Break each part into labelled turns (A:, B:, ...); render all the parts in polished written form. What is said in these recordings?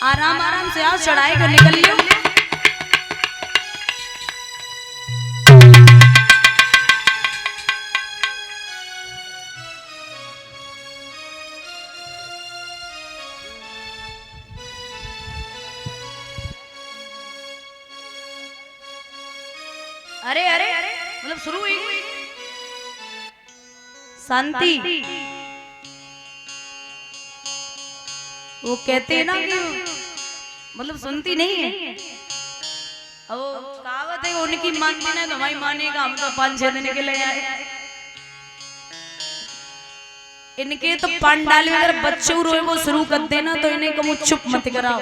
A: आराम आराम से आओ, चढ़ाई को निकल लियो। अरे अरे मतलब शुरू हुई शांति। वो कहते हैं ना कि मतलब सुनती नहीं है। अब कहावत है उनकी मानती ना तो हमारी मानेगा, हम तो 5-6 दिन के लिए आए। इनके तो पंडाल में अगर बच्चे रोए वो शुरू कर देना तो इन्हें कहो चुप मत कराओ।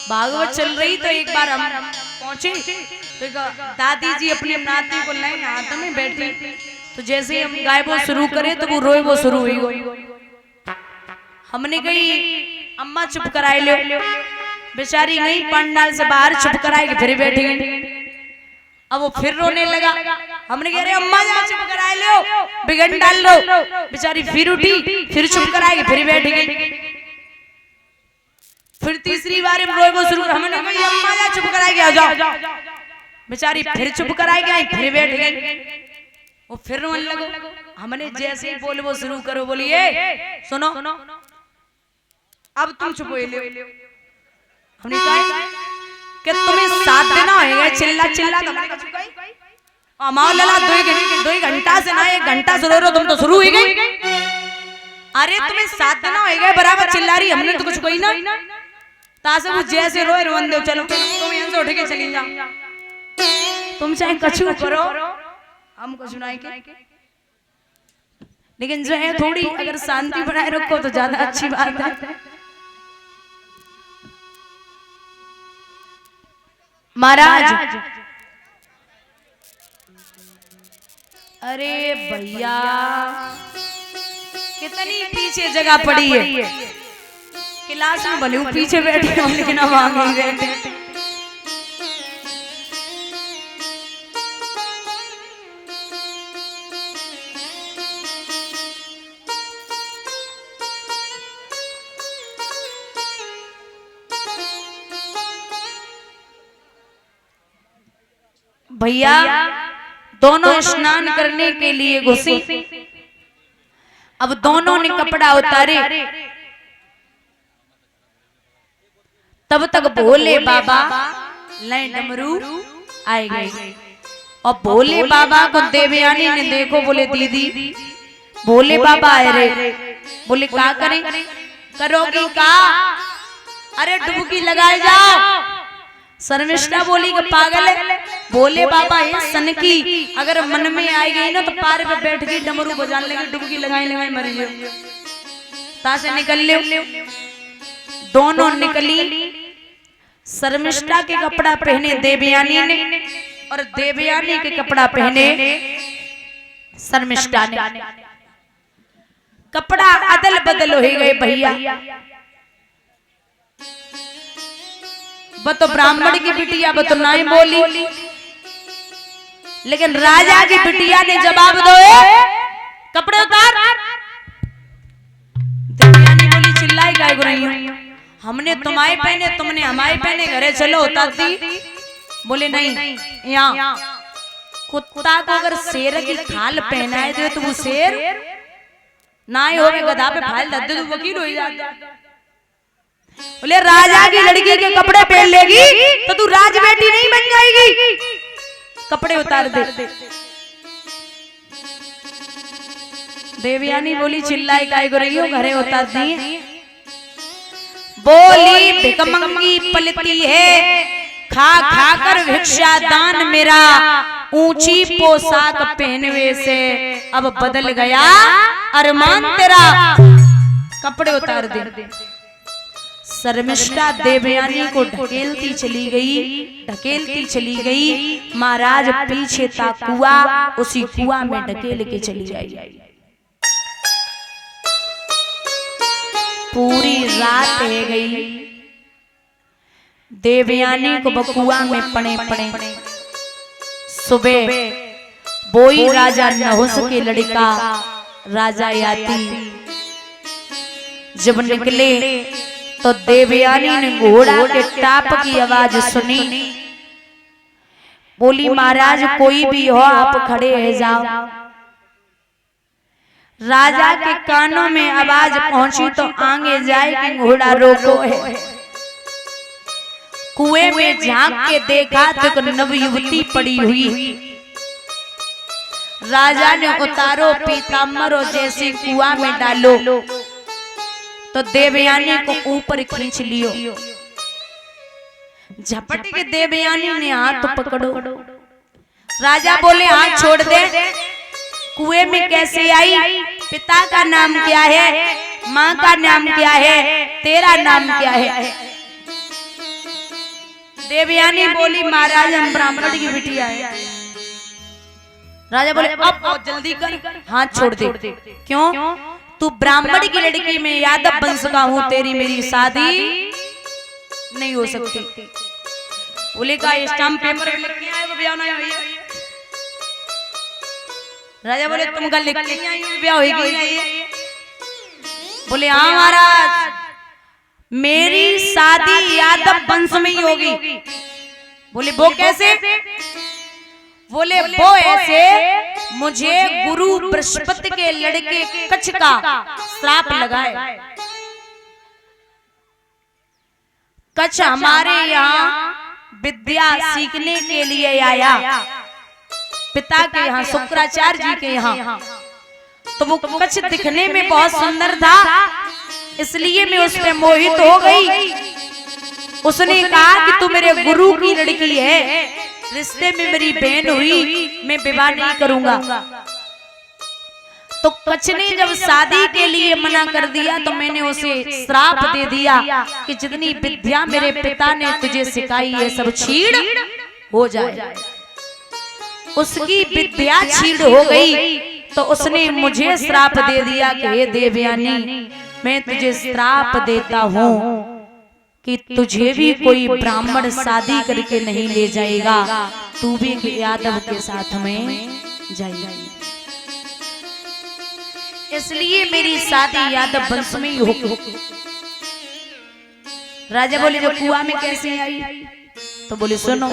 A: भागवत चल रही तो एक बार हम पहुंचे तो दादी जी अपनी नाती को लाए हाथ में बैठी, तो जैसे ही हम गायबो शुरू करे तो वो रोए वो शुरू हुई। हमने कही अम्मा चुप कराए लो, बेचारी गई पंडाल से बाहर चुप कराए के फिर बैठ गई। अब वो फिर रोने लगा, हमने कह रहे अम्मा जा चुप कराए लो, बिगड़ डाल लो। बेचारी फिर उठी, फिर चुप कराए के फिर बैठ गई। फिर तीसरी बार रोए वो शुरू, हमने कही अम्मा जा चुप कराए के आ जाओ। बेचारी फिर चुप कराए के आई, फिर बैठ गई। वो फिर रोने लगो, हमने जैसे ही बोले वो शुरू करो, बोलिए सुनो अब तुम चुप हो ले। हमने कहा कि तुम्हें 7 दिन होएगा चिल्ला चिल्ला अमाओ लला 2 घंटा से ना 1 घंटा से रो रहे, तुम तो शुरू ही गई। अरे तुम्हें 7 दिन होएगा बराबर चिल्ला रही, हमने तो कुछ कोई ना तासे वो जैसे रोए रोन दो, चलो तुम यहां से उठ के चली जाओ, तुम चाहे कछु करो हम कुछ सुनाए के। लेकिन जो है थोड़ी अगर शांति बनाए रखो तो ज्यादा अच्छी बात है। महाराज अरे भैया कितनी पीछे जगह पड़ी है, क्लास में भले पीछे बैठे हो लेकिन अब आगे बैठे। भैया दोनों स्नान करने के लिए घुसे। अब दोनों ने कपड़ा उतारे, तब तक भोले बाबा लाइन डमरू आए गए। और भोले बाबा को देवयानी ने देखो, बोले दीदी भोले बाबा आए रे। बोले क्या करें, करोगी का? अरे डुबकी लगाए जाओ। शर्मिष्ठा बोली कि पागल है, भोले बाबा है सन की, अगर मन में आई गई ना तो पार पे बैठ गई डमरू बजाने लगी, डुबकी लगाई लगाई मर जाओ। तासे निकल ले। दोनों निकली, शर्मिष्ठा के कपड़ा पहने देवयानी ने और देवयानी के कपड़ा पहने शर्मिष्ठा ने। कपड़ा अदल बदल हो गए भैया। वो तो ब्राह्मण की बिटिया वो तो नहीं बोली, लेकिन राजा की बिटिया ने जवाब दो कपड़े उतार। देवयानी बोली चिल्लाई काय रही हो, हमने तुम्हारे पहने तुमने हमारे पहने, घरे चलो उतारती। बोले नहीं, यहाँ कुत्ता को अगर शेर की खाल पहनाए दे तो वो शेर ना ही हो गधा पे फाल दे तो वकील हो जाता। बोले राजा की लड़की के कपड़े पहन लेगी तो तू राज बेटी नहीं बन जाएगी, कपड़े उतार दे। देवयानी बोली चिल्लाई काय को रही हो, घरे उतार दी। बोली भिकमंगी पलती है, खा खा कर भिक्षा दान मेरा, ऊंची पोशाक पहनवे से अब बदल गया अरमान तेरा, कपड़े उतार दे। शर्मिष्ठा देवयानी को ढकेलती चली गई। महाराज पीछे था कुआ, उसी कुआ में ढकेल के चली आई। पूरी रात रह गई, देवयानी को बकुआ में पड़े पड़े। सुबह बोई राजा नहुस के लड़का राजा याति जब निकले तो देवयानी ने घोड़ा के टाप की आवाज सुनी। बोली महाराज कोई भी हो आप खड़े हो जाओ। राजा के कानों में आवाज पहुंची तो आगे जाए कि घोड़ा रोको है। कुएं में झांक के देखा तो नवयुवती पड़ी हुई। राजा ने उतारो पीताम्बर और जैसे कुआं में डालो तो देवयानी को ऊपर खींच लियो। झपट के देवयानी ने हाथ पकड़ो। राजा बोले हाथ छोड़ दे। कुएं में कैसे आई? पिता का नाम क्या है? माँ का नाम क्या है? तेरा नाम क्या है? देवयानी बोली महाराज हम ब्राह्मण की बिटिया है। राजा बोले अब बहुत जल्दी कर, हाथ छोड़ दे। क्यों? तू ब्राह्मण की लड़की में यादव वंश का हूं, तेरी मेरी शादी नहीं हो सकती। बोले का स्टाम्प पेपर लिख के आए वो ब्याह नहीं हुई। राजा बोले तुम कल लिख के आई हो ब्याह होगी? बोले हाँ महाराज मेरी शादी यादव वंश में ही होगी। बोले वो कैसे? बोले वो ऐसे मुझे गुरु बृहस्पति के लड़के कच्छ का श्राप लगाए। कच्छ हमारे यहाँ विद्या सीखने के लिए आया, पिता के यहाँ शुक्राचार्य जी के यहाँ। तो वो कच्छ दिखने में बहुत सुंदर था, इसलिए मैं उस पे मोहित हो गई। उसने कहा कि तू मेरे गुरु की लड़की है, रिश्ते में मेरी बहन हुई, मैं विवाह नहीं करूंगा। तो कच्छ ने जब शादी के लिए मना कर दिया तो मैंने उसे श्राप दे दिया कि जितनी विद्या मेरे पिता ने तुझे सिखाई है सब छीड़ हो जाए। उसकी विद्या छीड़ हो गई तो उसने मुझे श्राप दे दिया कि हे देवयानी मैं तुझे श्राप देता हूँ कि तुझे भी कोई ब्राह्मण शादी करके नहीं ले जाएगा, तू भी यादव के साथ में जाएगी। इसलिए मेरी शादी यादव वंश में ही हो। राजा बोले जो कुआं में कैसे आई? तो बोले सुनो